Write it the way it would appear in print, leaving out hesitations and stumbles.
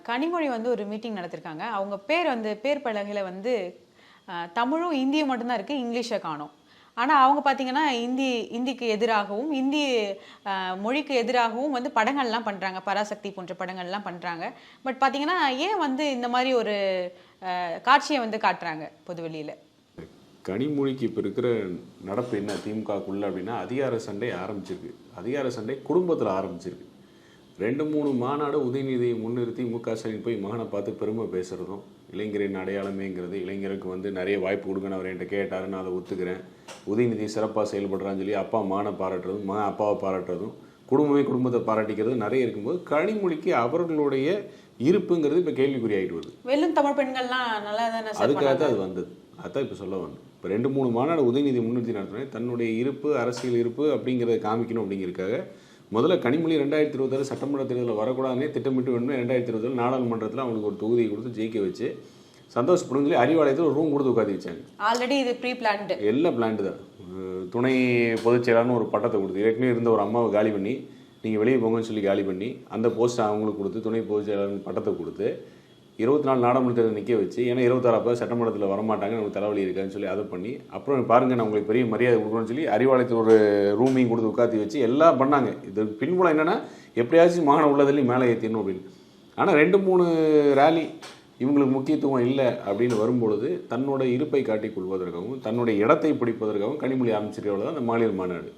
கனிமொழி வந்து ஒரு மீட்டிங் நடத்திருக்காங்க. அவங்க பேர் பலகையில வந்து தமிழும் இந்தியும் மட்டும் தான் இருக்கு. இங்கிலீஷை காணோம். ஆனா அவங்க பார்த்தீங்கன்னா, இந்திக்கு எதிராகவும், இந்தி மொழிக்கு எதிராகவும் வந்து படங்கள்லாம் பண்றாங்க. பராசக்தி போன்ற படங்கள்லாம் பண்றாங்க. பட் பார்த்தீங்கன்னா, ஏன் வந்து இந்த மாரி ஒரு காட்சிய வந்து காட்டுறாங்க பொதுவெளியில? கனிமொழிக்கு இப்போ இருக்கிற நடப்பு என்ன திமுகக்குள்ள அப்படின்னா, அதிகார சண்டை ஆரம்பிச்சிருக்கு. அதிகார சண்டை குடும்பத்தில் ஆரம்பிச்சிருக்கு. 2, 3 மாநாடு உதயநிதியை முன்னிறுத்தி ஸ்டாலின் போய் மகனை பார்த்து பெருமை பேசுகிறதும், இளைஞரின் அடையாளமேங்கிறது, இளைஞருக்கு வந்து நிறைய வாய்ப்பு கொடுங்கன்னு அவர் என்கிட்ட கேட்டார், நான் அதை ஒத்துக்கிறேன். உதயநிதி சிறப்பாக செயல்படுறான்னு சொல்லி அப்பா மகனை பாராட்டுறதும், மகன் அப்பாவை பாராட்டுறதும், குடும்பத்தை பாராட்டிக்கிறதும் நிறைய இருக்கும்போது, கனிமொழிக்கு அவர்களுடைய இருப்புங்கிறது இப்போ கேள்விக்குறியாகிட்டு வருது. வெள்ளும் தமிழ் பெண்கள்லாம் நல்லா தானே சார் அதுக்காக தான் அது வந்தது. அதான் இப்போ சொல்ல வந்தேன். இப்போ 2, 3 மாநாடு உதயநிதி முன்னிறுத்தி நடத்தினேன். தன்னுடைய இருப்பு, அரசியல் இருப்பு அப்படிங்கிறத காமிக்கணும் அப்படிங்கிறதுக்காக முதல்ல கனிமொழி 2026 சட்டமன்ற தேர்தலில் வரக்கூடாதுன்னே திட்டமிட்டு வேணுமே 2026 நாடாளுமன்றத்தில் அவங்களுக்கு ஒரு தொகுதியை கொடுத்து ஜெயிக்க வச்சு சந்தோஷப்படும் சொல்லி அறிவாலயத்தில் ஒரு ரூம் கொடுத்து உட்காந்து வச்சாங்க. ஆல்ரெடி இது ப்ரீ பிளான்டு, எல்லாம் பிளான்டு தான். துணை பொதுச் செயலாளர்னு ஒரு பட்டத்தை கொடுத்து, ஏற்கனவே இருந்த ஒரு அம்மாவை காலி பண்ணி நீங்கள் வெளியே போங்கன்னு சொல்லி காலி பண்ணி அந்த போஸ்ட்டை அவங்களுக்கு கொடுத்து துணை பொதுச் செயலாளர் பட்டத்தை கொடுத்து 24 நாடாளுமன்றத்தில் நிற்க வச்சு, ஏன்னா 26 சட்டமன்றத்தில் வரமாட்டாங்க, நமக்கு தலைவலி இருக்கான்னு சொல்லி அதை பண்ணி, அப்புறம் பாருங்கள் நான் உங்களுக்கு பெரிய மரியாதை கொடுக்கணும்னு சொல்லி அறிவாலயத்தில் ஒரு ரூமையும் கொடுத்து உட்காத்தி வச்சு எல்லாம் பண்ணாங்க. இது பின்புலம் என்னென்னா எப்படியாச்சும் மகனை உள்ளதிலையும் மேலே ஏற்றிடணும் அப்படின்னு. ஆனால் 2, 3 ரேலி இவங்களுக்கு முக்கியத்துவம் இல்லை அப்படின்னு வரும்பொழுது தன்னோட இருப்பை காட்டிக் கொள்வதற்காகவும் தன்னுடைய இடத்தை பிடிப்பதற்காகவும் கனிமொழி ஆரம்பிச்சிருக்கவளவு தான் அந்த மாநில மாநாடு.